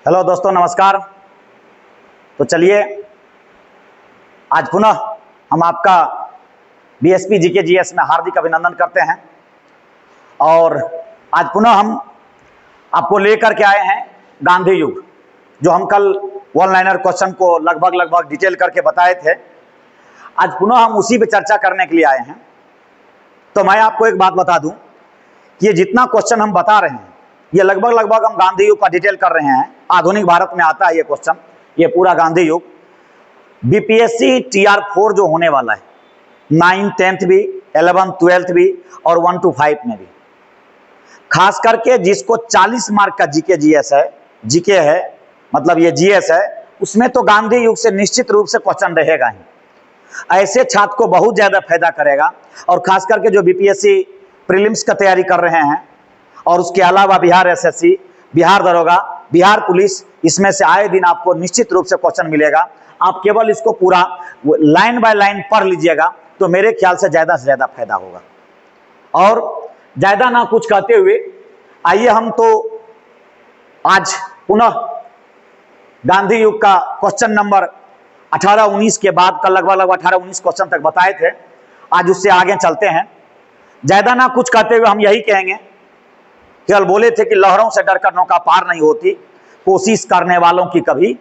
Hello दोस्तों, नमस्कार। तो चलिए आज पुनः हम आपका बीएसपी जीके जीएस में हार्दिक अभिनंदन करते हैं। और आज पुनः हम आपको लेकर के आए हैं गांधी युग, जो हम कल वन लाइनर क्वेश्चन को लगभग डिटेल करके बताए थे। आज पुनः हम उसी पे चर्चा करने के लिए आए हैं। तो मैं आपको एक बात बता दूं कि ये जितना क्वेश्चन हम बता रहे हैं ये लगभग हम गांधी युग का डिटेल कर रहे हैं। आधुनिक भारत में आता है ये क्वेश्चन, ये पूरा गांधी युग। बीपीएससी TR4 जो होने वाला है 9, 10th भी, 11th, 12th भी और 1 to 5 में भी, खास करके जिसको 40 मार्क का जीके जीएस है, जीके है मतलब ये जीएस है, उसमें तो गांधी युग से निश्चित रूप से क्वेश्चन रहेगा ही। ऐसे छात्र को बहुत ज्यादा फायदा करेगा। और खास करके जो बीपीएससी प्रीलिम्स का तैयारी कर रहे हैं और उसके अलावा बिहार एसएससी, बिहार दरोगा, बिहार पुलिस, इसमें से आए दिन आपको निश्चित रूप से क्वेश्चन मिलेगा। आप केवल इसको पूरा लाइन बाय लाइन पढ़ लीजिएगा तो मेरे ख्याल से ज्यादा फायदा होगा। और ज्यादा ना कुछ कहते हुए आइए हम तो आज पुनः गांधी युग का क्वेश्चन नंबर 18-19 के बाद का लगभग 18-19 क्वेश्चन तक बताए थे। आज उससे आगे चलते हैं। ज्यादा ना कुछ कहते हुए हम यही कहेंगे, केवल बोले थे कि लहरों से डरकर नौका पार नहीं होती, कोशिश करने वालों की कभी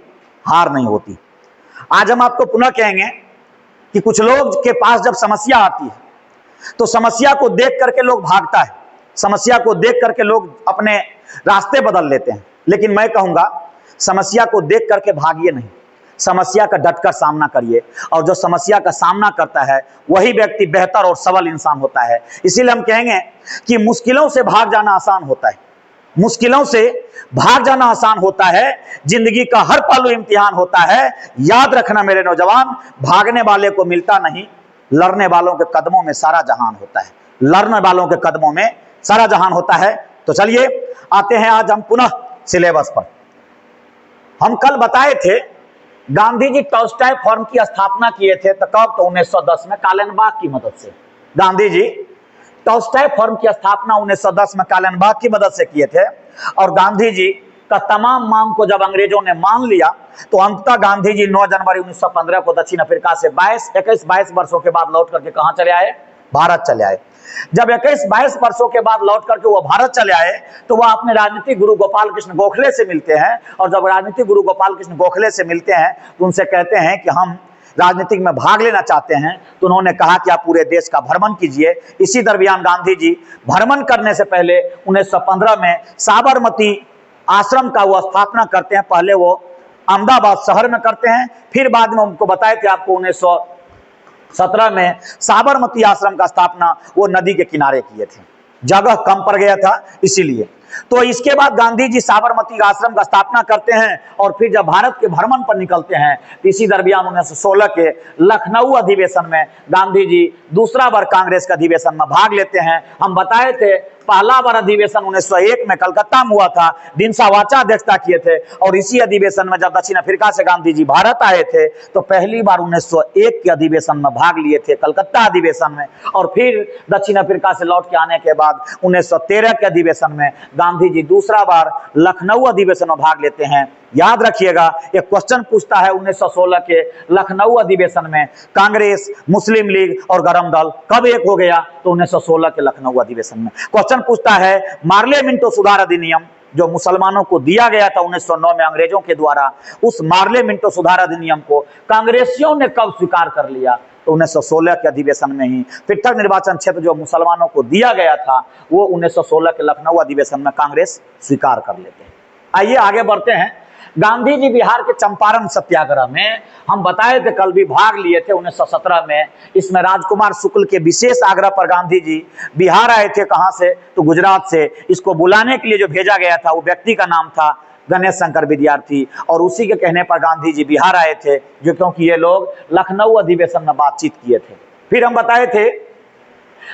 हार नहीं होती। आज हम आपको पुनः कहेंगे कि कुछ लोग के पास जब समस्या आती है तो समस्या को देख करके लोग भागता है, समस्या को देख करके लोग अपने रास्ते बदल लेते हैं। लेकिन मैं कहूंगा समस्या को देख करके भागिए नहीं, समस्या का डटकर सामना करिए। और जो समस्या का सामना करता है वही व्यक्ति बेहतर और सबल इंसान होता है। इसीलिए हम कहेंगे कि मुश्किलों से भाग जाना आसान होता है, मुश्किलों से भाग जाना आसान होता है। जिंदगी का हर पल इम्तिहान होता है। याद रखना मेरे नौजवान, भागने वाले को मिलता नहीं, लड़ने वालों के कदमों में सारा जहान होता है, लड़ने वालों के कदमों में सारा जहान होता है। तो चलिए आते हैं आज हम पुनः सिलेबस पर। हम कल बताए थे गांधी जी टॉल्स्टॉय फर्म की स्थापना किए थे, तो कब? तो 1910 में कालेनबाग की मदद से। गांधी जी टॉल्स्टॉय फर्म की स्थापना 1910 में कालेनबाग की मदद से किए थे। और गांधी जी का तमाम मांग को जब अंग्रेजों ने मान लिया तो अंततः गांधी जी 9 जनवरी 1915 को दक्षिण अफ्रीका से 21-22 वर्षों के बाद लौट करके कहां चले आए? भारत चले आए। जब 21-22 वर्षों के बाद लौट करके वो भारत चले आए तो वह अपने राजनीतिक गुरु गोपाल कृष्ण गोखले से मिलते हैं। और जब राजनीतिक गुरु गोपाल कृष्ण गोखले से मिलते हैं तो उनसे कहते हैं कि हम राजनीतिक में भाग लेना चाहते हैं। तो उन्होंने कहा कि आप पूरे देश का भ्रमण कीजिए। इसी दरमियान गांधी जी भ्रमण करने से पहले 1915 में साबरमती आश्रम का वो स्थापना करते हैं। पहले वो अहमदाबाद शहर में करते हैं, फिर बाद में उनको बताए थे आपको 1917 में साबरमती आश्रम का स्थापना वो नदी के किनारे किए थे, जगह कम पड़ गया था इसीलिए। तो इसके बाद गांधी जी साबरमती आश्रम का स्थापना करते हैं और फिर जब भारत के भ्रमण पर निकलते हैं तो इसी दरमियान 1916 के लखनऊ अधिवेशन में गांधी जी दूसरा बार कांग्रेस के अधिवेशन में भाग लेते हैं। हम बताए थे पहला बार अधिवेशन 1901 में कलकत्ता में हुआ था, दिनसा वाचा अध्यक्षता किए थे। और इसी अधिवेशन में जब दक्षिण अफ्रीका से गांधी जी भारत आए थे तो पहली बार 1901 के अधिवेशन में भाग लिए थे, कलकत्ता अधिवेशन में। और फिर दक्षिण अफ्रीका से लौट के आने के बाद 1913 के अधिवेशन में गांधी जी दूसरा बार लखनऊ अधिवेशन में भाग लेते हैं। याद रखिएगा, एक क्वेश्चन पूछता है 1916 के लखनऊ अधिवेशन में कांग्रेस, मुस्लिम लीग और गरम दल कब एक हो गया? तो 1916 के लखनऊ अधिवेशन में। क्वेश्चन पूछता है मार्ले मिंटो सुधार अधिनियम जो मुसलमानों को दिया गया था 1909 में अंग्रेजों के द्वारा, उस मार्ले मिंटो सुधार अधिनियम को कांग्रेसियों ने कब स्वीकार कर लिया? तो 1916 के अधिवेशन में ही। पृथक निर्वाचन क्षेत्र जो मुसलमानों को दिया गया था वो 1916 के लखनऊ अधिवेशन में कांग्रेस स्वीकार कर लेते हैं। आइए आगे बढ़ते हैं। गांधी जी बिहार के चंपारण सत्याग्रह में हम बताए थे, कल भी भाग लिए थे 1917 में। इसमें राजकुमार शुक्ल के विशेष आग्रह पर गांधी जी बिहार आए थे। कहां से? तो गुजरात से। इसको बुलाने के लिए जो भेजा गया था वो व्यक्ति का नाम था गणेश शंकर विद्यार्थी। और उसी के कहने पर गांधी जी बिहार आए थे, जो क्योंकि ये लोग लखनऊ अधिवेशन में बातचीत किए थे। फिर हम बताए थे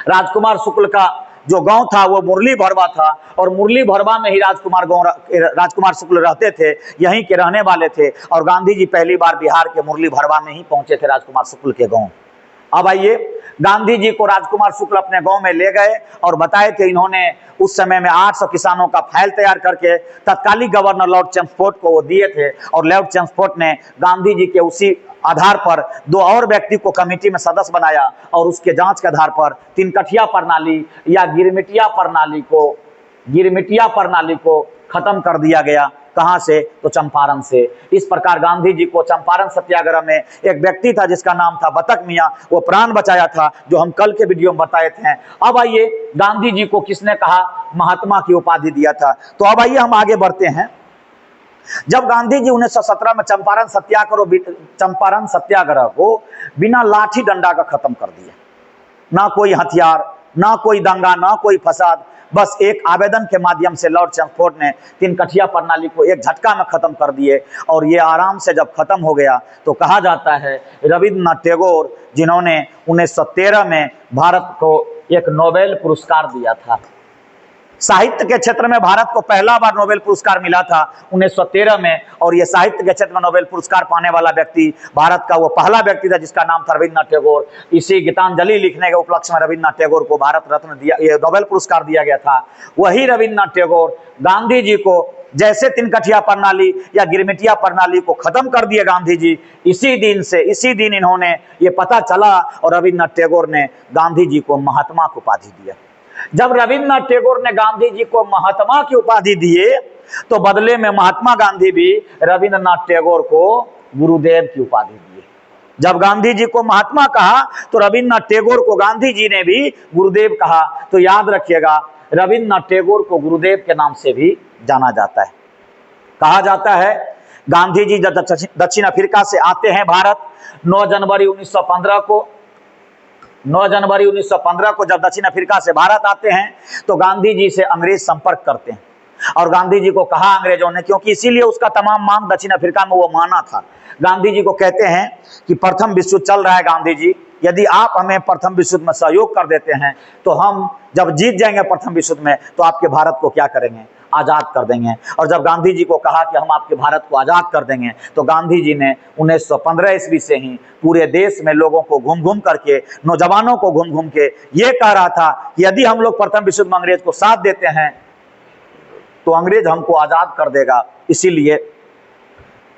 राजकुमार शुक्ल का जो गांव था वो मुरली भरवा था और मुरली भरवा में ही राजकुमार शुक्ल रहते थे, यहीं के रहने वाले थे। और गांधी जी पहली बार बिहार के मुरली भरवा में ही पहुंचे थे राजकुमार शुक्ल के गांव। अब आइए, गांधी जी को राजकुमार शुक्ल अपने गांव में ले गए और बताए थे इन्होंने उस समय में 800 किसानों का फाइल तैयार करके तत्कालीन गवर्नर लॉर्ड चेम्सफोर्ड को वो दिए थे, और लॉर्ड चेम्सफोर्ड ने गांधी जी के उसी आधार पर 2 और व्यक्ति को कमेटी में सदस्य बनाया, और उसके जांच के आधार पर तिनकठिया प्रणाली या गिरमिटिया प्रणाली को खत्म कर दिया गया। कहां से? तो चंपारण से। इस प्रकार गांधी जी को चंपारण सत्याग्रह में एक व्यक्ति था जिसका नाम था बतक मियां, वो प्राण बचाया था, जो हम कल के वीडियो में बताए थे। अब आइए, गांधी जी को किसने कहा महात्मा की उपाधि दिया था? तो अब आइए हम आगे बढ़ते हैं। जब गांधी जी 1917 में चंपारण सत्याग्रह को बिना लाठी डंडा का खत्म कर दिया, ना कोई हथियार, ना कोई दंगा, ना कोई फसाद, बस एक आवेदन के माध्यम से लॉर्ड चेम्सफोर्ड ने तिनकठिया प्रणाली को एक झटका में खत्म कर दिए। और ये आराम से जब खत्म हो गया तो कहा जाता है रविन्द्रनाथ टैगोर, जिन्होंने 1913 में भारत को एक नोबेल पुरस्कार दिया था, साहित्य के क्षेत्र में भारत को पहला बार नोबेल पुरस्कार मिला था 1913 में, और ये साहित्य के क्षेत्र में नोबेल पुरस्कार पाने वाला व्यक्ति भारत का वो पहला व्यक्ति था जिसका नाम था रविन्द्रनाथ टैगोर। इसी गीतांजलि लिखने के उपलक्ष्य में रविन्द्रनाथ टैगोर को भारत रत्न दिया, ये नोबेल पुरस्कार दिया गया था। वही रविन्द्रनाथ टैगोर गांधी जी को जैसे तिनकठिया प्रणाली या गिरमिटिया प्रणाली को खत्म कर दिए गांधी जी, इसी दिन इन्होंने ये पता चला और रविन्द्रनाथ टैगोर ने गांधी जी को महात्मा की उपाधि दिया। जब रविन्द्रनाथ टैगोर ने गांधी जी को महात्मा की उपाधि दिए तो बदले में महात्मा गांधी भी रविन्द्रनाथ टैगोर को गुरुदेव की उपाधि दिए। जब गांधी जी को महात्मा कहा तो रविन्द्रनाथ टैगोर को गांधी जी ने भी गुरुदेव कहा। तो याद रखिएगा, रविन्द्रनाथ टैगोर को गुरुदेव के नाम से भी जाना जाता है। कहा जाता है गांधी जी जब दक्षिण अफ्रीका से आते हैं भारत 9 जनवरी 1915 को जब दक्षिण अफ्रीका से भारत आते हैं तो गांधी जी से अंग्रेज संपर्क करते हैं, और गांधी जी को कहा अंग्रेजों ने, क्योंकि इसीलिए उसका तमाम मांग दक्षिण अफ्रीका में वो माना था, गांधी जी को कहते हैं कि प्रथम विश्व युद्ध चल रहा है गांधी जी, यदि आप हमें प्रथम विश्व युद्ध में सहयोग कर देते हैं तो हम जब जीत जाएंगे प्रथम विश्व युद्ध में तो आपके भारत को क्या करेंगे? आजाद कर देंगे। और जब गांधी जी को कहा कि हम आपके भारत को आजाद कर देंगे तो गांधी जी ने 1915 ईस्वी से ही पूरे देश में लोगों को घूम घूम करके, नौजवानों को घूम घूम के ये कह रहा था कि यदि हम लोग प्रथम विश्व युद्ध में अंग्रेज को साथ देते हैं तो अंग्रेज हमको आजाद कर देगा। इसीलिए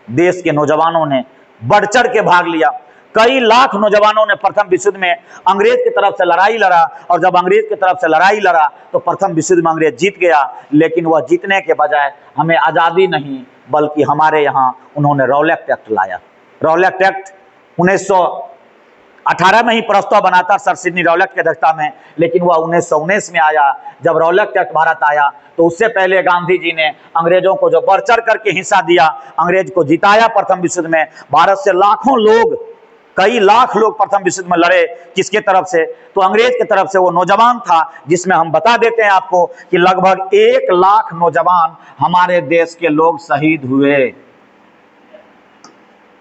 देश के नौजवानों ने बढ़ चढ़ के भाग लिया। कई लाख नौजवानों ने प्रथम विश्व युद्ध में अंग्रेज की तरफ से लड़ाई लड़ा, और जब अंग्रेज की तरफ से लड़ाई लड़ा तो प्रथम विश्व युद्ध में अंग्रेज जीत गया। लेकिन वह जीतने के बजाय हमें आज़ादी नहीं बल्कि हमारे यहाँ उन्होंने रौलैक्ट एक्ट लाया। रौलैक्ट एक्ट 1918 में ही प्रस्ताव बना था सर सिडनी रौलैक्ट की अध्यक्षता में, लेकिन वह 1919 में आया। जब रौलैक्ट एक्ट भारत आया तो उससे पहले गांधी जी ने अंग्रेजों को जो बढ़ चढ़ करके हिस्सा दिया, अंग्रेज को जिताया प्रथम विश्व युद्ध में। भारत से लाखों लोग, कई लाख लोग प्रथम विश्व युद्ध में लड़े। किसके तरफ से? तो अंग्रेज की तरफ से। वो नौजवान था जिसमें हम बता देते हैं आपको कि लगभग 1 लाख नौजवान हमारे देश के लोग शहीद हुए।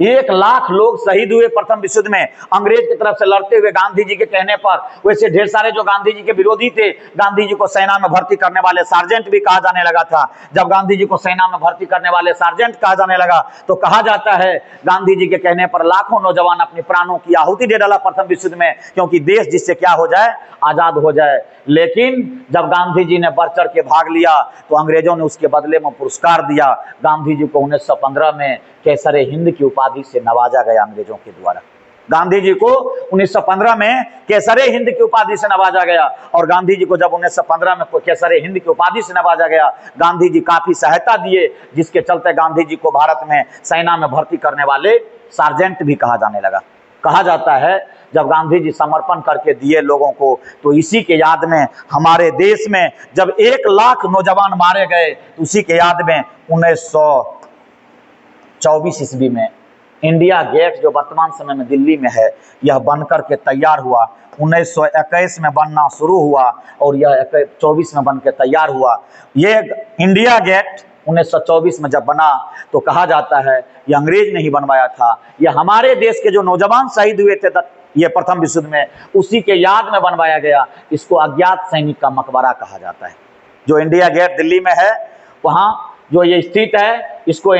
1 लाख लोग शहीद हुए प्रथम विश्व युद्ध में अंग्रेज की तरफ से लड़ते हुए गांधी जी के कहने पर। वैसे ढेर सारे जो गांधी जी के विरोधी थे, गांधी जी को सेना में भर्ती करने वाले सार्जेंट भी कहा जाने लगा था। जब गांधी जी को सेना में भर्ती करने वाले सार्जेंट कहा जाने लगा तो कहा जाता है गांधी जी के कहने पर लाखों नौजवान अपने प्राणों की आहुति दे डाला प्रथम विश्व युद्ध में, क्योंकि देश जिससे क्या हो जाए, आजाद हो जाए। लेकिन जब गांधी जी ने बढ़ चढ़ के भाग लिया तो अंग्रेजों ने उसके बदले में पुरस्कार दिया। गांधी जी को 1915 में केसरे हिंद की उपाधि से नवाजा गया अंग्रेजों के द्वारा। गांधी जी को 1915 में केसरे हिंद की उपाधि से नवाजा गया, और गांधी जी को जब 1915 में केसरे हिंद की उपाधि से नवाजा गया, गांधी जी काफी सहायता दिए, जिसके चलते गांधी जी को भारत में सेना में भर्ती करने वाले सार्जेंट भी कहा जाने लगा। कहा जाता है जब गांधी जी समर्पण करके दिए लोगों को, तो इसी के याद में हमारे देश में जब 1 लाख नौजवान मारे गए, तो उसी के याद में 1924 ईस्वी में इंडिया गेट जो वर्तमान समय में दिल्ली में है, यह बनकर के तैयार हुआ। 1921 में बनना शुरू हुआ और यह 24 में बन के तैयार हुआ। ये इंडिया गेट 1924 में जब बना तो कहा जाता है ये अंग्रेज ने ही बनवाया था। यह हमारे देश के जो नौजवान शहीद हुए थे ये प्रथम विश्व युद्ध में, उसी के याद में बनवाया गया। इसको अज्ञात सैनिक का मकबरा कहा जाता है। जो इंडिया गेट दिल्ली में है, वहाँ जो ये स्थित है, इसको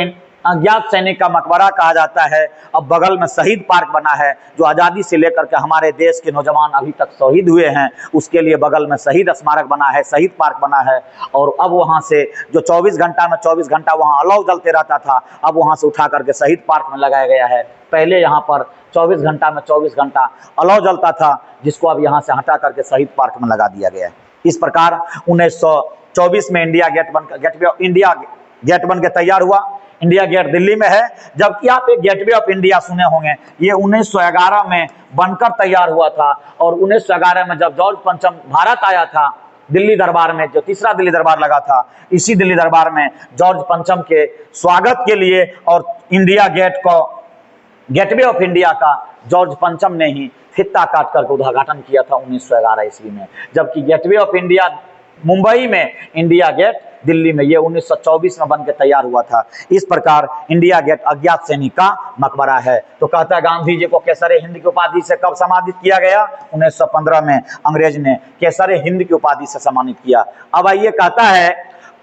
अज्ञात सैनिक का मकबरा कहा जाता है। अब बगल में शहीद पार्क बना है, जो आज़ादी से लेकर के हमारे देश के नौजवान अभी तक शहीद हुए हैं, उसके लिए बगल में शहीद स्मारक बना है, शहीद पार्क बना है। और अब वहाँ से जो 24 घंटा में 24 घंटा वहाँ अलाव जलते रहता था, अब वहाँ से उठा करके शहीद पार्क में लगाया गया है। पहले यहाँ पर 24 घंटा में 24 घंटा अलाव जलता था, जिसको अब यहाँ से हटा करके शहीद पार्क में लगा दिया गया है। इस प्रकार 1924 में इंडिया गेट बन के तैयार हुआ। इंडिया गेट दिल्ली में है, जबकि आप एक गेटवे ऑफ इंडिया सुने होंगे, ये 1911 में बनकर तैयार हुआ था। और 1911 में जब जॉर्ज पंचम भारत आया था दिल्ली दरबार में, जो तीसरा दिल्ली दरबार लगा था, इसी दिल्ली दरबार में जॉर्ज पंचम के स्वागत के लिए और इंडिया गेट को गेटवे ऑफ इंडिया का जॉर्ज पंचम ने ही फीता काट कर उद्घाटन किया था 1911 ईस्वी में। जबकि गेटवे ऑफ इंडिया मुंबई में, इंडिया गेट दिल्ली में, ये 1924 में बन के तैयार हुआ था। इस प्रकार इंडिया गेट अज्ञात सैनिक का मकबरा है। तो कहता है गांधी जी को केसरे हिंद की उपाधि से कब सम्मानित किया गया? 1915 में अंग्रेज ने केसरे हिंद की उपाधि से सम्मानित किया। अब आइए, कहता है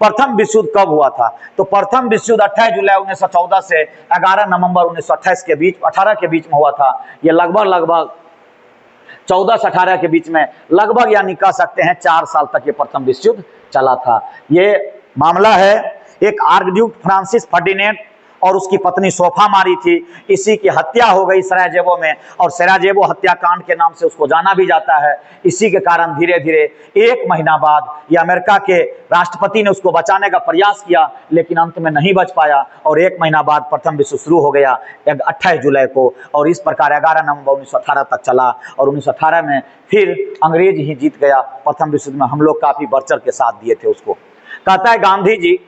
प्रथम विश्व युद्ध कब हुआ था? तो प्रथम विश्व युद्ध 28 जुलाई 1914 से 11 नवंबर 1928 के बीच 18 के बीच में हुआ था। ये लगभग 14 से 18 के बीच में, लगभग यानी कह सकते हैं 4 साल तक ये प्रथम विश्व युद्ध चला था। ये मामला है एक आर्कड्यूक फ्रांसिस फर्डिनेंड और उसकी पत्नी सोफा मारी थी, इसी की हत्या हो गई सरायजेवो में, और सरायजेवो हत्याकांड के नाम से उसको जाना भी जाता है। इसी के कारण धीरे धीरे 1 महीना बाद ये अमेरिका के राष्ट्रपति ने उसको बचाने का प्रयास किया, लेकिन अंत में नहीं बच पाया और 1 महीना बाद प्रथम विश्व शुरू हो गया 28 जुलाई को। और इस प्रकार 11 नवंबर 1918 तक चला और 1918 में फिर अंग्रेज ही जीत गया। प्रथम विश्व युद्ध में हम लोग काफी बढ़ चढ़ के साथ दिए थे उसको। कहता है गांधी जी,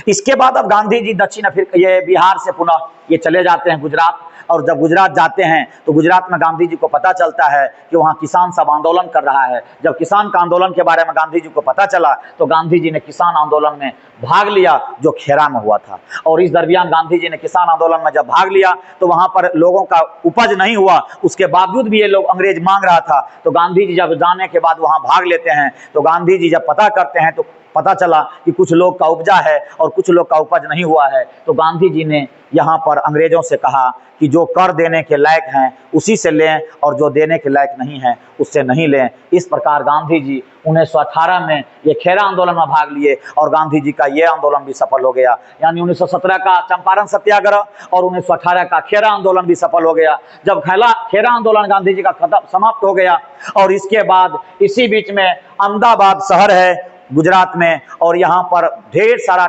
इसके बाद अब गांधी जी दक्षिण अफ्रीका, ये बिहार से पुनः ये चले जाते हैं गुजरात। और जब गुजरात जाते हैं तो गुजरात में गांधी जी को पता चलता है कि वहाँ किसान सब आंदोलन कर रहा है। जब किसान का आंदोलन के बारे में गांधी जी को पता चला तो गांधी जी ने किसान आंदोलन में भाग लिया, जो खेरा में हुआ था। और इस दरमियान गांधी जी ने किसान आंदोलन में जब भाग लिया तो वहाँ पर लोगों का उपज नहीं हुआ, उसके बावजूद भी ये लोग अंग्रेज मांग रहा था। तो गांधी जी जब जाने के बाद वहाँ भाग लेते हैं तो गांधी जी जब पता करते हैं तो पता चला कि कुछ लोग का उपजा है और कुछ लोग का उपज नहीं हुआ है। तो गांधी जी ने यहाँ पर अंग्रेजों से कहा कि जो कर देने के लायक हैं उसी से लें और जो देने के लायक नहीं है उससे नहीं लें। इस प्रकार गांधी जी 1918 में ये खेरा आंदोलन में भाग लिए और गांधी जी का ये आंदोलन भी सफल हो गया। यानी 1917 का चंपारण सत्याग्रह और 1918 का खेरा आंदोलन भी सफल हो गया। जब खेरा आंदोलन गांधी जी का खत्म समाप्त हो गया और इसके बाद इसी बीच में अहमदाबाद शहर है गुजरात में, और यहाँ पर ढेर सारा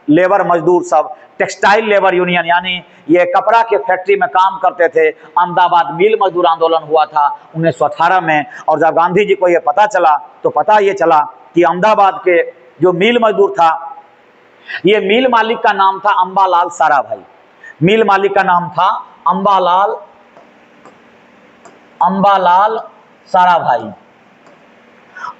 लेबर मजदूर सब टेक्सटाइल लेबर यूनियन, यानी ये कपड़ा के फैक्ट्री में काम करते थे। अहमदाबाद मिल मजदूर आंदोलन हुआ था 1918 में। और जब गांधी जी को ये पता चला तो पता ये चला कि अहमदाबाद के जो मिल मजदूर था, ये मिल मालिक का नाम था अंबालाल साराभाई। मिल मालिक का नाम था अंबालाल साराभाई।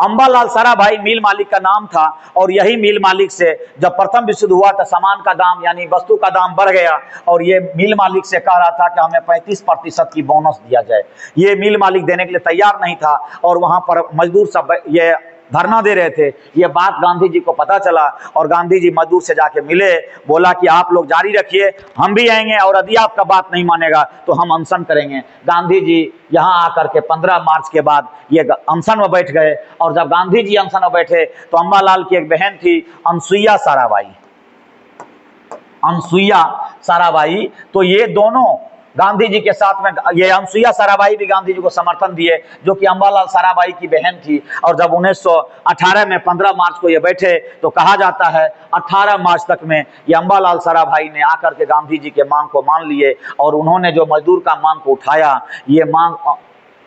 अंबालाल साराभाई मिल मालिक का नाम था। और यही मिल मालिक से जब प्रथम विश्व युद्ध हुआ तो सामान का दाम यानी वस्तु का दाम बढ़ गया और ये मिल मालिक से कह रहा था कि हमें 35% की बोनस दिया जाए। ये मिल मालिक देने के लिए तैयार नहीं था और वहां पर मजदूर सब ये धरना दे रहे थे। ये बात गांधी जी को पता चला और गांधी जी मजदूर से जाके मिले, बोला कि आप लोग जारी रखिए, हम भी आएंगे और यदि आपका बात नहीं मानेगा तो हम अनशन करेंगे। गांधी जी यहाँ आकर के 15 मार्च के बाद ये अनशन में बैठ गए। और जब गांधी जी अनशन में बैठे तो अम्बालाल की एक बहन थी अनसुईया साराभाई, तो ये दोनों गांधी जी के साथ में, ये अनसुईया साराभाई भी गांधी जी को समर्थन दिए, जो कि अंबालाल साराभाई की बहन थी। और जब 1918 में 15 मार्च को ये बैठे तो कहा जाता है 18 मार्च तक में ये अंबालाल साराभाई ने आकर के गांधी जी के मांग को मान लिए और उन्होंने जो मजदूर का मांग को उठाया, ये मांग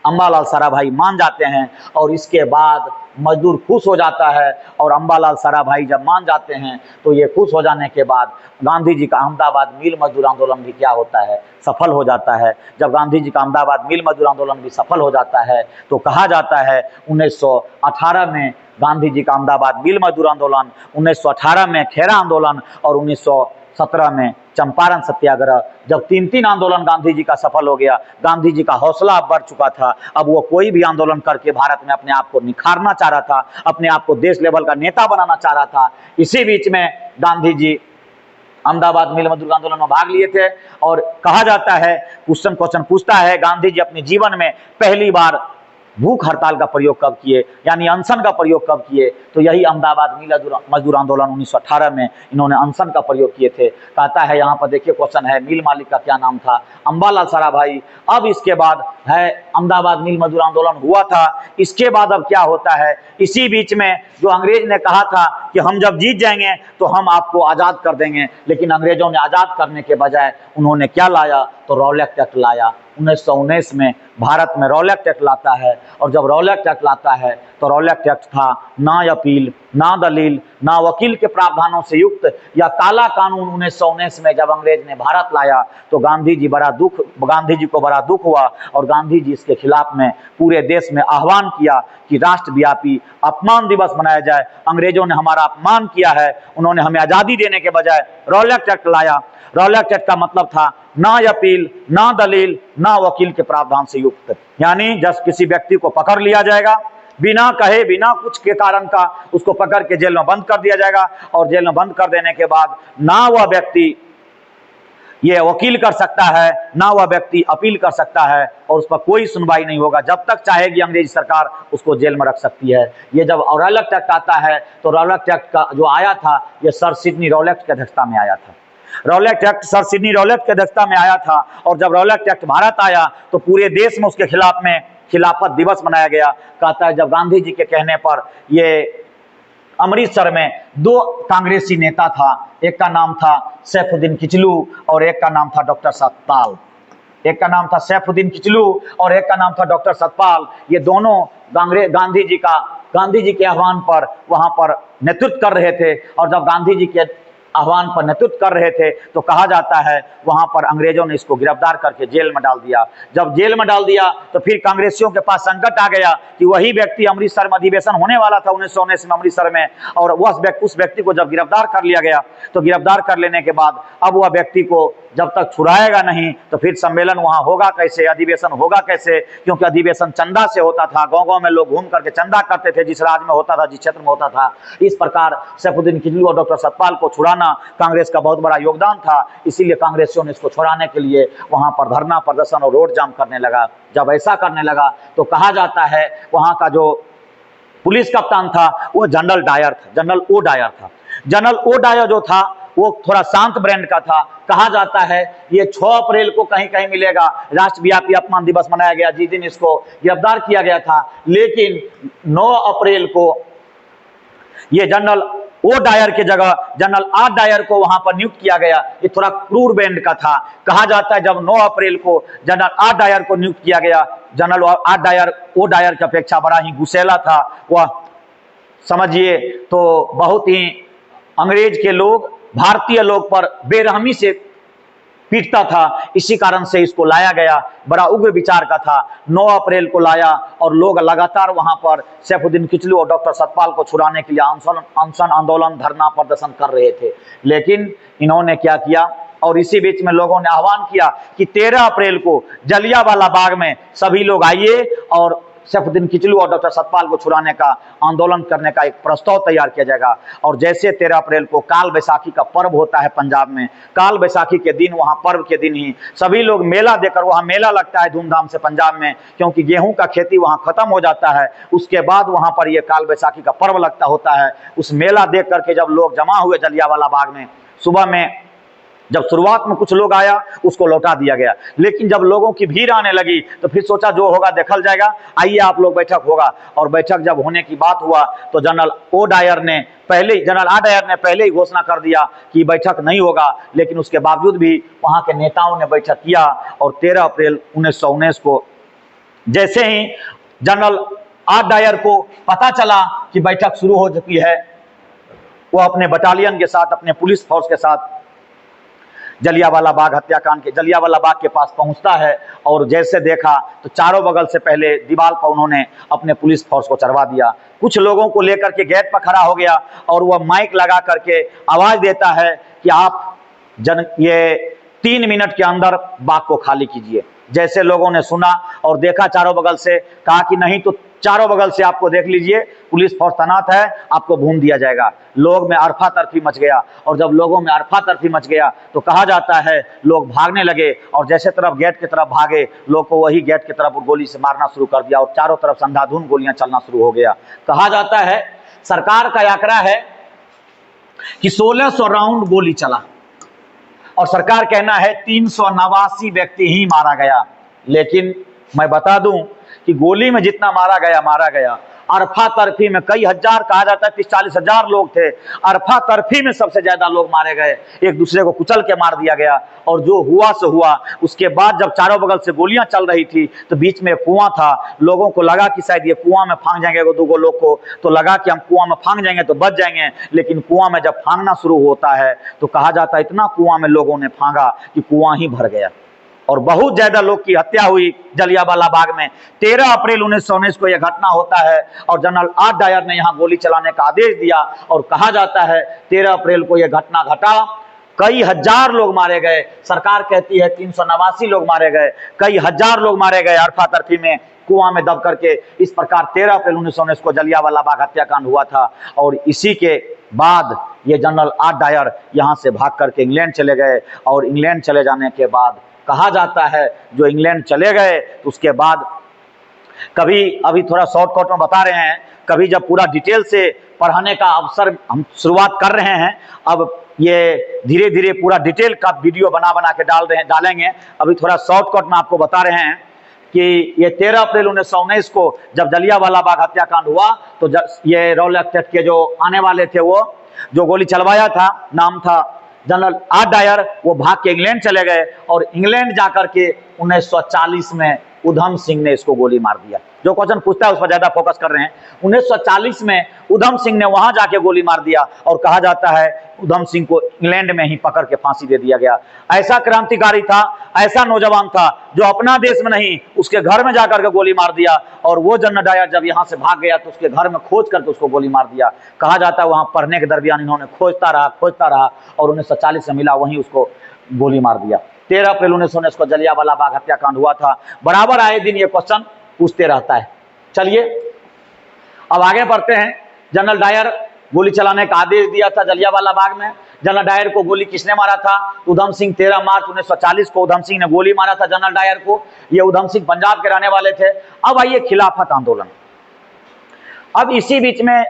अंबालाल साराभाई मान जाते हैं। और इसके बाद मजदूर खुश हो जाता है और अंबालाल साराभाई जब मान जाते हैं तो ये खुश हो जाने के बाद गांधी जी का अहमदाबाद मिल मजदूर आंदोलन भी क्या होता है, सफल हो जाता है। जब गांधी जी का अहमदाबाद मिल मजदूर आंदोलन भी सफल हो जाता है तो कहा जाता है 1918 में गांधी जी का अहमदाबाद मिल मजदूर आंदोलन, 1918 में खेरा आंदोलन और 1917 में चंपारण सत्याग्रह। जब 3 आंदोलन गांधी जी का सफल हो गया, गांधी जी का हौसला अब बढ़ चुका था। अब वो कोई भी आंदोलन करके भारत में अपने आप को निखारना चाह रहा था, अपने आप को देश लेवल का नेता बनाना चाह रहा था। इसी बीच में गांधी जी अहमदाबाद मिल मजदूर आंदोलन में भाग लिए थे। और कहा जाता है, क्वेश्चन पूछता है, गांधी जी अपने जीवन में पहली बार भूख हड़ताल का प्रयोग कब किए, यानी अनशन का प्रयोग कब किए, तो यही अहमदाबाद मिल मजदूर आंदोलन 1918 में इन्होंने अनशन का प्रयोग किए थे। कहता है यहाँ पर देखिए क्वेश्चन है, मिल मालिक का क्या नाम था, अंबालाल साराभाई। अब इसके बाद है अहमदाबाद मिल मजदूर आंदोलन हुआ था, इसके बाद अब क्या होता है, इसी बीच में जो अंग्रेज ने कहा था कि हम जब जीत जाएंगे तो हम आपको आजाद कर देंगे, लेकिन अंग्रेजों ने आजाद करने के बजाय उन्होंने क्या लाया, तो रौलट एक्ट लाया। 1919 में भारत में रौलट एक्ट लाता है, और जब रौलट एक्ट लाता है तो रौलट एक्ट था ना अपील, ना दलील, ना वकील के प्रावधानों से युक्त या काला कानून। 1919 में जब अंग्रेज ने भारत लाया तो गांधी जी को बड़ा दुख हुआ, और गांधी जी इसके खिलाफ में पूरे देश में आह्वान किया कि राष्ट्रव्यापी अपमान दिवस मनाया जाए। अंग्रेजों ने हमारा अपमान किया है, उन्होंने हमें आजादी देने के बजाय रौलट एक्ट लाया। रौलट एक्ट का मतलब था ना अपील, ना दलील, ना वकील के प्रावधान से युक्त, यानी जब किसी व्यक्ति को पकड़ लिया जाएगा बिना कहे, बिना कुछ के कारण का, उसको पकड़ के जेल में बंद कर दिया जाएगा, और जेल में बंद कर देने के बाद ना वह व्यक्ति ये वकील कर सकता है, ना वह व्यक्ति अपील कर सकता है, और उस पर कोई सुनवाई नहीं होगा। जब तक चाहेगी अंग्रेजी सरकार उसको जेल में रख सकती है। ये जब रौलट एक्ट आता है तो रौलट एक्ट का जो आया था, ये सर सिडनी रौलट की अध्यक्षता में आया था। Rowlatt act sir Sydney Rowlatt की अध्यक्षता में आया था, और जब रौलट एक्ट भारत आया तो पूरे देश में उसके खिलाफ में खिलाफत दिवस मनाया गया। कहता है जब गांधी जी के कहने पर ये अमृतसर में दो कांग्रेसी नेता था, एक का नाम था सैफुद्दीन किचलू और एक का नाम था डॉक्टर सतपाल। एक का नाम था सैफुद्दीन किचलू और एक का नाम था डॉक्टर सतपाल। ये दोनों गांधी जी के आह्वान पर वहां पर नेतृत्व कर रहे थे, और जब गांधी जी के आह्वान पर नेतृत्व कर रहे थे तो कहा जाता है वहां पर अंग्रेजों ने इसको गिरफ्तार करके जेल में डाल दिया। जब जेल में डाल दिया तो फिर कांग्रेसियों के पास संकट आ गया कि वही व्यक्ति अमृतसर में अधिवेशन होने वाला था 1919 में अमृतसर में, और उस व्यक्ति को जब गिरफ्तार कर लिया गया तो गिरफ्तार कर लेने के बाद अब वह व्यक्ति को जब तक छुड़ाएगा नहीं तो फिर सम्मेलन वहां होगा कैसे, अधिवेशन होगा कैसे, क्योंकि अधिवेशन चंदा से होता था। गांव-गांव में लोग घूम करके चंदा करते थे, जिस राज्य में होता था, जिस क्षेत्र में होता था। इस प्रकार सैफुद्दीन किचलू और डॉक्टर सतपाल को छुड़ाना कांग्रेस का बहुत बड़ा योगदान था, इसीलिए कांग्रेसियों ने इसको छुड़ाने के लिए वहां पर धरना प्रदर्शन और रोड जाम करने लगा। जब ऐसा करने लगा तो कहा जाता है वहां का जो पुलिस कप्तान था वो जनरल डायर था, जनरल ओ डायर था। जनरल ओ डायर जो था वो थोड़ा शांत ब्रांड का था। कहा जाता है ये 6 अप्रैल को कहीं कहीं मिलेगा, राष्ट्रव्यापी अपमान दिवस मनाया गया जिस दिन इसको गिरफ्तार किया गया था, लेकिन 9 अप्रैल को ये जनरल ओ डायर के जगह जनरल आर डायर को वहां पर नियुक्त किया गया। ये थोड़ा क्रूर बैंड का था। कहा जाता है जब 9 अप्रैल को जनरल आर डायर को नियुक्त किया गया, general R Dyer O Dyer की अपेक्षा बड़ा ही गुस्सैला था। वह समझिए तो बहुत ही अंग्रेज के लोग भारतीय लोग पर बेरहमी से पीटता था, इसी कारण से इसको लाया गया। बड़ा उग्र विचार का था। 9 अप्रैल को लाया और लोग लगातार वहां पर सैफुद्दीन किचलू और डॉक्टर सतपाल को छुड़ाने के लिए अनशन आंदोलन धरना प्रदर्शन कर रहे थे, लेकिन इन्होंने क्या किया, और इसी बीच में लोगों ने आह्वान किया कि 13 अप्रैल को जलियांवाला बाग में सभी लोग आइए और सैफुद्दीन किचलू और डॉक्टर सतपाल को छुड़ाने का आंदोलन करने का एक प्रस्ताव तैयार किया जाएगा। और जैसे 13 अप्रैल को काल बैसाखी का पर्व होता है पंजाब में, काल बैसाखी के दिन वहां पर्व के दिन ही सभी लोग मेला देकर, वहां मेला लगता है धूमधाम से पंजाब में, क्योंकि गेहूं का खेती वहां खत्म हो जाता है। उसके बाद वहां पर यह काल बैसाखी का पर्व लगता होता है। उस मेला देख करके जब लोग जमा हुए जलियांवाला बाग में, सुबह में जब शुरुआत में कुछ लोग आया उसको लौटा दिया गया, लेकिन जब लोगों की भीड़ आने लगी तो फिर सोचा जो होगा देखल जाएगा, आइए आप लोग बैठक होगा। और बैठक जब होने की बात हुआ तो जनरल ओ डायर ने जनरल आर डायर ने पहले ही घोषणा कर दिया कि बैठक नहीं होगा, लेकिन उसके बावजूद भी वहां के नेताओं ने बैठक किया। और 13 अप्रैल 1919 को जैसे ही जनरल आर डायर को पता चला कि बैठक शुरू हो चुकी है, वो अपने बटालियन के साथ, अपने पुलिस फोर्स के साथ जलियांवाला बाग हत्याकांड के जलियांवाला बाग के पास पहुंचता है। और जैसे देखा तो चारों बगल से पहले दीवार पर उन्होंने अपने पुलिस फोर्स को चढ़वा दिया। कुछ लोगों को लेकर के गेट पर खड़ा हो गया और वह माइक लगा करके आवाज देता है कि आप ये 3 मिनट के अंदर बाग को खाली कीजिए। जैसे लोगों ने सुना और देखा चारों बगल से, कहा कि नहीं तो चारों बगल से आपको देख लीजिए पुलिस फोर्स तैनात है, आपको भून दिया जाएगा। लोग में अरफा तरफी मच गया, और जब लोगों में अरफा तरफी मच गया तो कहा जाता है लोग भागने लगे, और जैसे तरफ गेट की तरफ भागे लोग को वही गेट की तरफ गोली से मारना शुरू कर दिया, और चारों तरफ से अंधाधुंध गोलियां चलना शुरू हो गया। कहा जाता है, सरकार का आंकड़ा है कि 1600 राउंड गोली चला, और सरकार कहना है 389 व्यक्ति ही मारा गया। लेकिन मैं बता दूं कि गोली में जितना मारा गया, अरफा तरफी में कई हजार, कहा जाता है 30-40 हजार लोग थे, अरफा तरफी में सबसे ज्यादा लोग मारे गए, एक दूसरे को कुचल के मार दिया गया। और जो हुआ सो हुआ। उसके बाद जब चारों बगल से गोलियां चल रही थी तो बीच में कुआं था, लोगों को लगा कि शायद ये कुआं में फांग जाएंगे, दो लोग को तो लगा कि हम कुआं में फांग जाएंगे तो बच जाएंगे, लेकिन कुआं में जब फांगना शुरू होता है तो कहा जाता है इतना कुआं में लोगों ने फांगा कि कुआं ही भर गया, और बहुत ज्यादा लोग की हत्या हुई जलियांवाला बाग में। 13 अप्रैल 1919 को यह घटना होता है, और जनरल आर डायर ने यहां गोली चलाने का आदेश दिया, और कहा जाता है 13 अप्रैल को यह घटना घटा, कई हजार लोग मारे गए। सरकार कहती है 389 लोग मारे गए, कई हजार लोग मारे गए अरफा तरफी में, कुआं में दब करके। इस प्रकार 13 अप्रैल 1919 को जलियांवाला बाग हत्याकांड हुआ था, और इसी के बाद ये जनरल आर डायर यहां से भाग करके इंग्लैंड चले गए, और इंग्लैंड चले जाने के बाद कहा जाता है जो इंग्लैंड चले गए तो उसके बाद कभी, अभी थोड़ा शॉर्टकट में बता रहे हैं, कभी जब पूरा डिटेल से पढ़ाने का अवसर हम शुरुआत कर रहे हैं, अब ये धीरे धीरे पूरा डिटेल का वीडियो बना के डालेंगे। अभी थोड़ा शॉर्टकट में आपको बता रहे हैं कि ये 13 अप्रैल 1919 को जब जलियांवाला बाग हत्याकांड हुआ तो ये रॉयल एक्ट के जो आने वाले थे, वो जो गोली चलवाया था, नाम था जनरल आर डायर, वो भाग के इंग्लैंड चले गए, और इंग्लैंड जाकर के 1940 में उधम सिंह ने इसको गोली मार दिया। जो क्वेश्चन पूछता है उस पर ज्यादा फोकस कर रहे हैं। 1940 में उधम सिंह ने वहां जाके गोली मार दिया, और कहा जाता है उधम सिंह को इंग्लैंड में ही पकड़ के फांसी दे दिया गया। ऐसा क्रांतिकारी था, ऐसा नौजवान था जो अपना देश में नहीं उसके घर में जाकर के गोली मार दिया, और वो जनरल डायर जब यहां से भाग गया तो उसके घर में खोज करके उसको गोली मार दिया। कहा जाता है वहां पढ़ने के दरमियान इन्होंने खोजता रहा, और 1940 में मिला, वहीं उसको गोली मार दिया। 13 अप्रैल 1919 को जलियांवाला बाग हत्याकांड हुआ था। बराबर आए दिन ये क्वेश्चन पूछते रहता है। चलिए अब आगे बढ़ते हैं। जनरल डायर गोली चलाने का आदेश दिया था जलियांवाला बाग में। जनरल डायर को गोली किसने मारा था? उधम सिंह। 13 मार्च 1940 को उधम सिंह ने गोली मारा था जनरल डायर को। ये उधम सिंह पंजाब के रहने वाले थे। अब आइए खिलाफत आंदोलन। अब इसी बीच में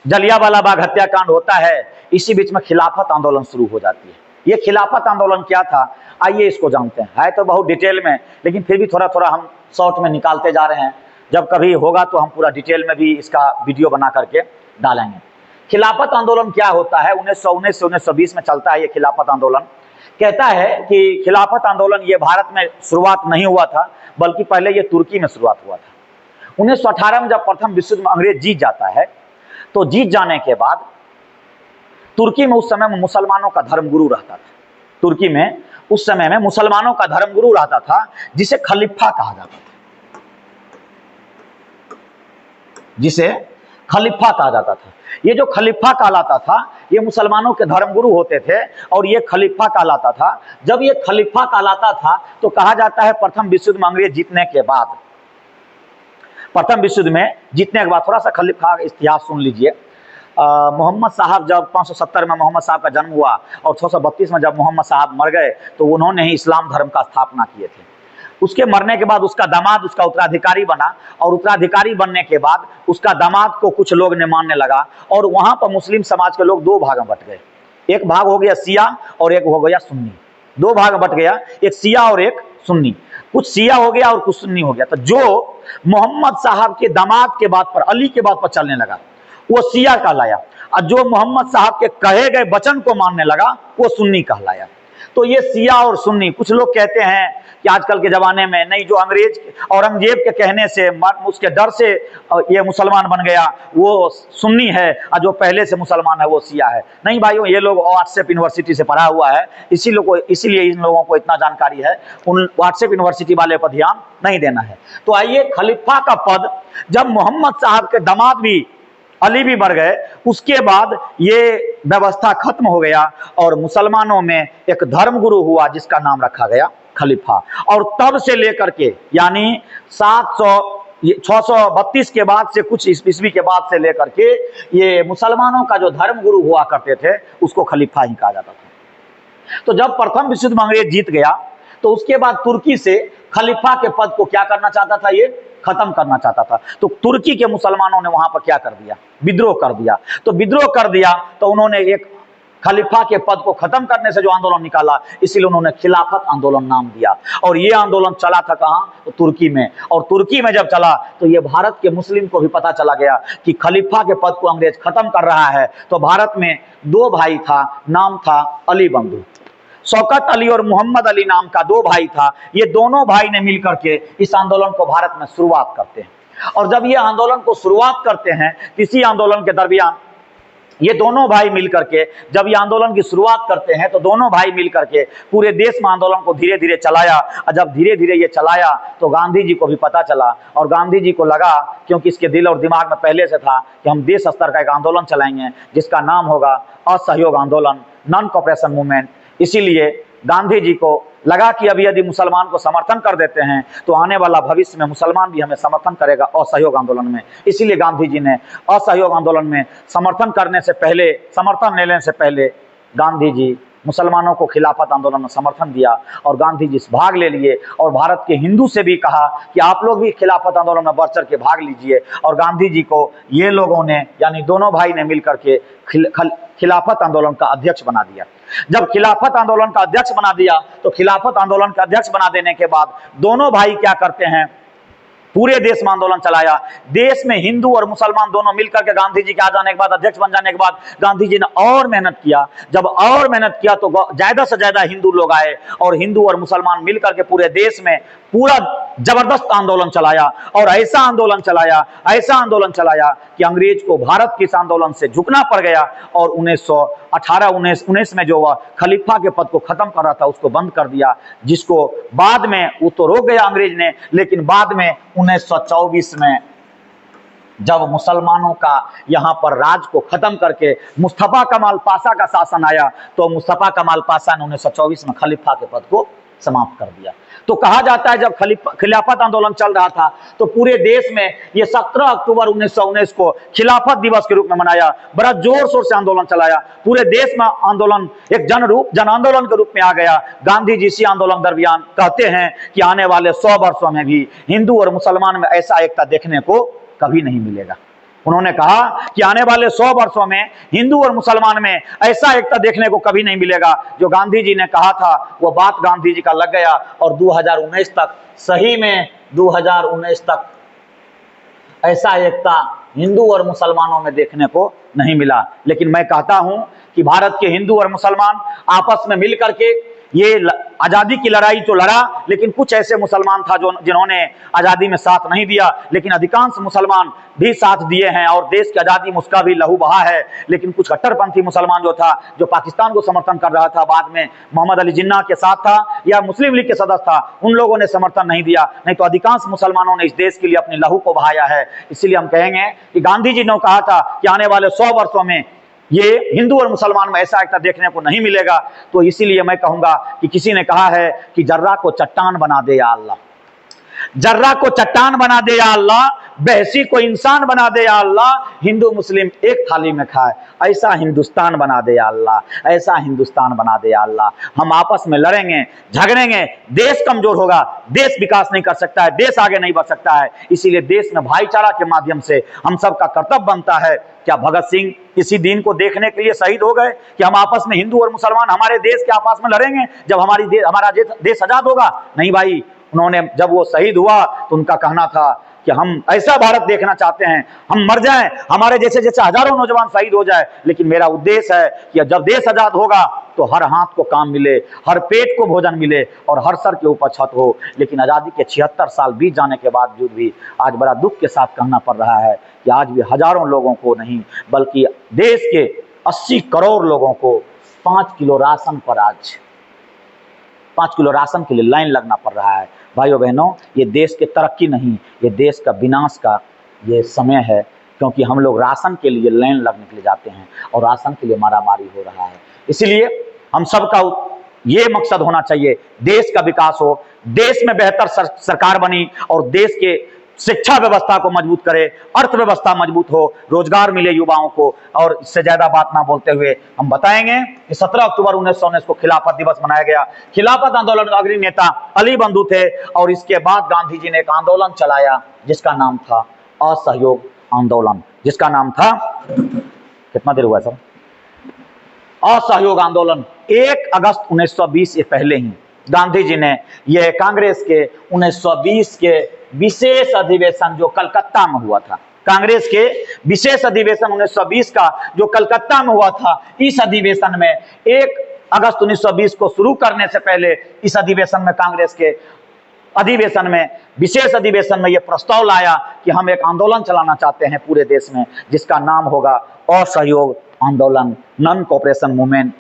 जलियांवाला बाग हत्याकांड होता है, इसी बीच में खिलाफत आंदोलन शुरू हो जाती है। ये खिलाफत आंदोलन क्या था, आइए इसको जानते हैं। है तो बहुत डिटेल में, लेकिन फिर भी थोड़ा थोड़ा हम शॉर्ट में निकालते जा रहे हैं। जब कभी होगा तो हम पूरा डिटेल में भी इसका वीडियो बना करके डालेंगे। खिलाफत आंदोलन क्या होता है? 1919 से 1920 में चलता है ये खिलाफत आंदोलन। कहता है कि खिलाफत आंदोलन ये भारत में शुरुआत नहीं हुआ था, बल्कि पहले ये तुर्की में शुरुआत हुआ था। 1918 में जब प्रथम विश्व युद्ध में अंग्रेज जीत जाता है, तो जीत जाने के बाद तुर्की में उस समय में मुसलमानों का धर्मगुरु रहता था। तुर्की में उस समय में मुसलमानों का धर्मगुरु रहता था, जिसे खलीफा कहा जाता था, जिसे खलीफा कहा जाता था। ये जो खलीफा कहलाता था, ये मुसलमानों के धर्मगुरु होते थे, और ये खलीफा कहलाता था। जब ये खलीफा कहलाता था तो कहा जाता है प्रथम विश्व युद्ध में अंग्रेज जीतने के बाद, प्रथम विश्व युद्ध में जीतने के बाद, थोड़ा सा खलीफा का इतिहास सुन लीजिए। मोहम्मद साहब जब 570 में मोहम्मद साहब का जन्म हुआ, और 632 में जब मोहम्मद साहब मर गए, तो उन्होंने ही इस्लाम धर्म का स्थापना किए थे। उसके मरने के बाद उसका दामाद उसका उत्तराधिकारी बना, और उत्तराधिकारी बनने के बाद उसका दामाद को कुछ लोग ने मानने लगा, और वहां पर मुस्लिम समाज के लोग दो भाग में बट गए। एक भाग हो गया शिया और एक हो गया सुन्नी। दो भाग में बट गया, एक शिया और एक सुन्नी। कुछ शिया हो गया और कुछ सुन्नी हो गया। तो जो मोहम्मद साहब के दामाद के बात पर, अली के बात पर चलने लगा, वो शिया कहलाया, और जो मोहम्मद साहब के कहे गए वचन को मानने लगा, वो सुन्नी कहलाया। तो ये शिया और सुन्नी, कुछ लोग कहते हैं कि आजकल के जमाने में नहीं, जो अंग्रेज औरंगजेब के कहने से, उसके डर से ये मुसलमान बन गया, वो सुन्नी है, और जो पहले से मुसलमान है वो शिया है। नहीं भाइयों, ये लोग व्हाट्सएप यूनिवर्सिटी से पढ़ा हुआ है, इसीलिए इन लोगों को इतना जानकारी है। उन व्हाट्सएप यूनिवर्सिटी वाले पर ध्यान नहीं देना है। तो आइए, खलीफा का पद जब मोहम्मद साहब के दामाद भी, अली भी मर गए, उसके बाद ये व्यवस्था खत्म हो गया, और मुसलमानों में एक धर्मगुरु हुआ जिसका नाम रखा गया खलीफा। और तब से लेकर के, यानी ये 632 के बाद से, कुछ ईस्वी के बाद से लेकर के ये मुसलमानों का जो धर्म गुरु हुआ करते थे उसको खलीफा ही कहा जाता था। तो जब प्रथम विश्व युद्ध में अंग्रेज जीत गया तो उसके बाद तुर्की से खलीफा के पद को क्या करना चाहता था, ये खत्म करना चाहता था। तो तुर्की के मुसलमानों ने वहां पर क्या कर दिया, विद्रोह कर दिया। तो विद्रोह कर दिया तो उन्होंने एक खलीफा के पद को खत्म करने से जो आंदोलन निकाला, इसीलिए उन्होंने खिलाफत आंदोलन नाम दिया। और ये आंदोलन चला था कहां, तो तुर्की में। और तुर्की में जब चला तो ये भारत के मुस्लिम को भी पता चला गया कि खलीफा के पद को अंग्रेज खत्म कर रहा है। तो भारत में दो भाई था, नाम था अली बंधु, शौकत अली और मोहम्मद अली नाम का दो भाई था। ये दोनों भाई ने मिलकर के इस आंदोलन को भारत में शुरुआत करते हैं। और जब ये आंदोलन को शुरुआत करते हैं, इसी आंदोलन के दरमियान ये दोनों भाई मिलकर के जब ये आंदोलन की शुरुआत करते हैं तो दोनों भाई मिलकर के पूरे देश में आंदोलन को धीरे धीरे चलाया। और जब धीरे धीरे ये चलाया तो गांधी जी को भी पता चला, और गांधी जी को लगा, क्योंकि इसके दिल और दिमाग में पहले से था कि हम देश स्तर का एक आंदोलन चलाएंगे जिसका नाम होगा असहयोग आंदोलन, नॉन कोऑपरेशन मूवमेंट। इसीलिए गांधी जी को लगा कि अभी यदि मुसलमान को समर्थन कर देते हैं तो आने वाला भविष्य में मुसलमान भी हमें समर्थन करेगा असहयोग आंदोलन में। इसीलिए गांधी जी ने असहयोग आंदोलन में समर्थन करने से पहले, समर्थन लेने से पहले गांधी जी मुसलमानों को खिलाफत आंदोलन में समर्थन दिया और गांधी जी भाग ले लिए। और भारत के हिंदू से भी कहा कि आप लोग भी खिलाफत आंदोलन में बढ़ चढ़ के भाग लीजिए। और गांधी जी को ये लोगों ने, यानी दोनों भाई ने मिलकर के खिलाफत आंदोलन का अध्यक्ष बना दिया। जब खिलाफत आंदोलन का अध्यक्ष बना दिया तो खिलाफत आंदोलन का अध्यक्ष बना देने के बाद दोनों भाई क्या करते हैं, पूरे देश में आंदोलन चलाया। देश में हिंदू और मुसलमान दोनों मिलकर के गांधी जी के आ जाने के बाद, अध्यक्ष बन जाने के बाद गांधी जी ने और मेहनत किया। जब और मेहनत किया तो ज्यादा से ज्यादा हिंदू लोग आए और हिंदू और मुसलमान मिलकर के पूरे देश में पूरा जबरदस्त आंदोलन चलाया। और ऐसा आंदोलन चलाया, ऐसा आंदोलन चलाया कि अंग्रेज को भारत के इस आंदोलन से झुकना पड़ गया। और 1918-19 में जो वह खलीफा के पद को खत्म कर रहा था उसको बंद कर दिया, जिसको बाद में वो तो रोक गया अंग्रेज ने, लेकिन बाद में 1924 में जब मुसलमानों का यहाँ पर राज को खत्म करके मुस्तफा कमाल पाशा का शासन आया तो मुस्तफा कमाल पाशा ने 1924 में खलीफा के पद को समाप्त कर दिया। तो कहा जाता है जब खिलाफत आंदोलन चल रहा था तो पूरे देश में ये 17 अक्टूबर 1919 को खिलाफत दिवस के रूप में मनाया, बड़ा जोर शोर से आंदोलन चलाया। पूरे देश में आंदोलन एक जन आंदोलन के रूप में आ गया। गांधी जी इसी आंदोलन दरमियान कहते हैं कि आने वाले 100 वर्षों में भी हिंदू और मुसलमान में ऐसा एकता देखने को कभी नहीं मिलेगा। उन्होंने कहा कि आने वाले 100 वर्षों में हिंदू और मुसलमान में ऐसा एकता देखने को कभी नहीं मिलेगा। जो गांधी जी ने कहा था वो बात गांधी जी का लग गया और 2019 तक, सही में 2019 तक ऐसा एकता हिंदू और मुसलमानों में देखने को नहीं मिला। लेकिन मैं कहता हूं कि भारत के हिंदू और मुसलमान आपस में मिलकर के ये आजादी की लड़ाई तो लड़ा, लेकिन कुछ ऐसे मुसलमान था जो जिन्होंने आजादी में साथ नहीं दिया, लेकिन अधिकांश मुसलमान भी साथ दिए हैं और देश की आजादी में उसका भी लहू बहा है। लेकिन कुछ कट्टरपंथी मुसलमान जो था, जो पाकिस्तान को समर्थन कर रहा था, बाद में मोहम्मद अली जिन्ना के साथ था या मुस्लिम लीग के सदस्य था, उन लोगों ने समर्थन नहीं दिया। नहीं तो अधिकांश मुसलमानों ने इस देश के लिए अपनी लहू को बहाया है। इसीलिए हम कहेंगे कि गांधी जी ने कहा था कि आने वाले 100 वर्षों में ये हिंदू और मुसलमान में ऐसा एकता देखने को नहीं मिलेगा। तो इसीलिए मैं कहूंगा कि किसी ने कहा है कि जर्रा को चट्टान बना दे या अल्लाह, जर्रा को चट्टान बना दे या अल्लाह, बहसी को इंसान बना दे या अल्लाह, हिंदू मुस्लिम एक थाली में खाए, ऐसा हिंदुस्तान बना दे या अल्लाह, ऐसा हिंदुस्तान बना दे या अल्लाह। हम आपस में लड़ेंगे, झगड़ेंगे, देश कमजोर होगा, देश विकास नहीं कर सकता है, देश आगे नहीं बढ़ सकता है। इसीलिए देश में भाईचारा के माध्यम से हम सबका कर्तव्य बनता है। क्या भगत सिंह इसी दिन को देखने के लिए शहीद हो गए कि हम आपस में हिंदू और मुसलमान हमारे देश के आपस में लड़ेंगे जब हमारा देश आजाद होगा? नहीं भाई, उन्होंने जब वो शहीद हुआ तो उनका कहना था कि हम ऐसा भारत देखना चाहते हैं, हम मर जाएं, हमारे जैसे जैसे हजारों नौजवान शहीद हो जाए, लेकिन मेरा उद्देश्य है कि जब देश आजाद होगा तो हर हाथ को काम मिले, हर पेट को भोजन मिले और हर सर के ऊपर छत हो। लेकिन आजादी के 76 साल बीत जाने के बावजूद भी आज बड़ा दुख के साथ कहना पड़ रहा है कि आज भी हजारों लोगों को नहीं बल्कि देश के 80 करोड़ लोगों को 5 किलो राशन पर आज 5 किलो राशन के लिए लाइन लगना पड़ रहा है। भाइयों बहनों, ये देश की तरक्की नहीं, ये देश का विनाश का ये समय है, क्योंकि हम लोग राशन के लिए लाइन लगने के लिए जाते हैं और राशन के लिए मारामारी हो रहा है। इसलिए हम सबका ये मकसद होना चाहिए, देश का विकास हो, देश में बेहतर सरकार बनी और देश के शिक्षा व्यवस्था को मजबूत करे, अर्थव्यवस्था मजबूत हो, रोजगार मिले युवाओं को। और इससे ज्यादा बात ना बोलते हुए हम बताएंगे कि 17 अक्टूबर 1919 को खिलाफत दिवस मनाया गया। खिलाफत आंदोलन के अग्रणी नेता अली बंधु थे और इसके बाद गांधी जी ने एक आंदोलन चलाया जिसका नाम था असहयोग आंदोलन। जिसका नाम था, कितना देर हुआ सर, असहयोग आंदोलन। 1 अगस्त 1920 से पहले ही गांधी जी ने यह कांग्रेस के 1920 के विशेष अधिवेशन जो कलकत्ता में हुआ था, कांग्रेस के विशेष अधिवेशन 1920 का जो कलकत्ता में हुआ था, इस अधिवेशन में 1 अगस्त 1920 को शुरू करने से पहले इस अधिवेशन में, कांग्रेस के अधिवेशन में, विशेष अधिवेशन में यह प्रस्ताव लाया कि हम एक आंदोलन चलाना चाहते हैं पूरे देश में जिसका नाम होगा असहयोग आंदोलन, नॉन कोऑपरेशन मूवमेंट।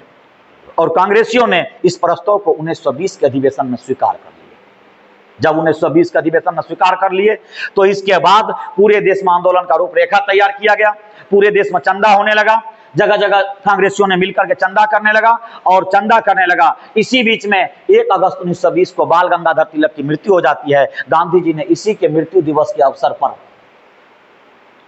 और कांग्रेसियों ने इस प्रस्ताव को 1920 के अधिवेशन में स्वीकार कर लिया। जब 1920 के अधिवेशन में स्वीकार कर लिए तो इसके बाद पूरे देश में आंदोलन का रूपरेखा तैयार किया गया। पूरे देश में चंदा होने लगा, जगह जगह कांग्रेसियों ने मिलकर के चंदा करने लगा और चंदा करने लगा। इसी बीच में 1 अगस्त 1920 को बाल गंगाधर तिलक की मृत्यु हो जाती है। गांधी जी ने इसी के मृत्यु दिवस के अवसर पर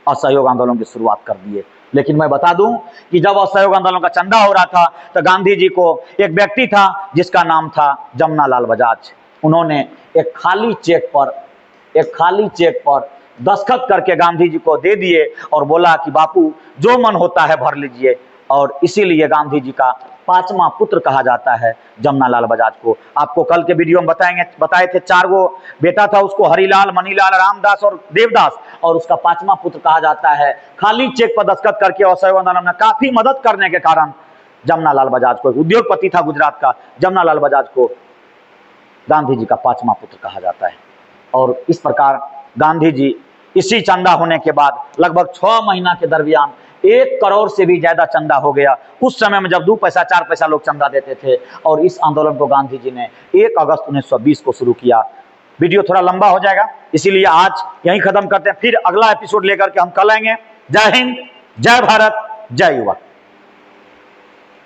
असहयोग आंदोलन की शुरुआत कर दी है। लेकिन मैं बता दूं कि जब असहयोग आंदोलन का चंदा हो रहा था तो गांधी जी को एक व्यक्ति था जिसका नाम था जमनालाल बजाज। उन्होंने एक खाली चेक पर दस्तखत करके गांधी जी को दे दिए और बोला कि बापू जो मन होता है भर लीजिए। और इसीलिए गांधी जी का 5वां पुत्र कहा जाता है जमनालाल बजाज को। आपको कल के वीडियो में बताए थे 4 गो बेटा था उसको, हरिलाल, मनीलाल, रामदास और देवदास, और उसका 5वां पुत्र कहा जाता है। खाली चेक पर दस्तखत करके असहयोग आंदोलन में काफी मदद करने के कारण जमनालाल बजाज को, उद्योगपति था गुजरात का, जमनालाल बजाज को गांधी जी का 5वां पुत्र कहा जाता है। और इस प्रकार गांधी जी इसी चंदा होने के बाद लगभग 6 महीना के दरमियान 1 करोड़ से भी ज्यादा चंदा हो गया। उस समय में जब 2 पैसा 4 पैसा लोग चंदा देते थे। और इस आंदोलन को गांधी जी ने 1 अगस्त 1920 को शुरू किया। वीडियो थोड़ा लंबा हो जाएगा, इसीलिए आज यहीं खत्म करते हैं। फिर अगला एपिसोड लेकर के हम कल आएंगे। जय हिंद, जय भारत, जय युवा।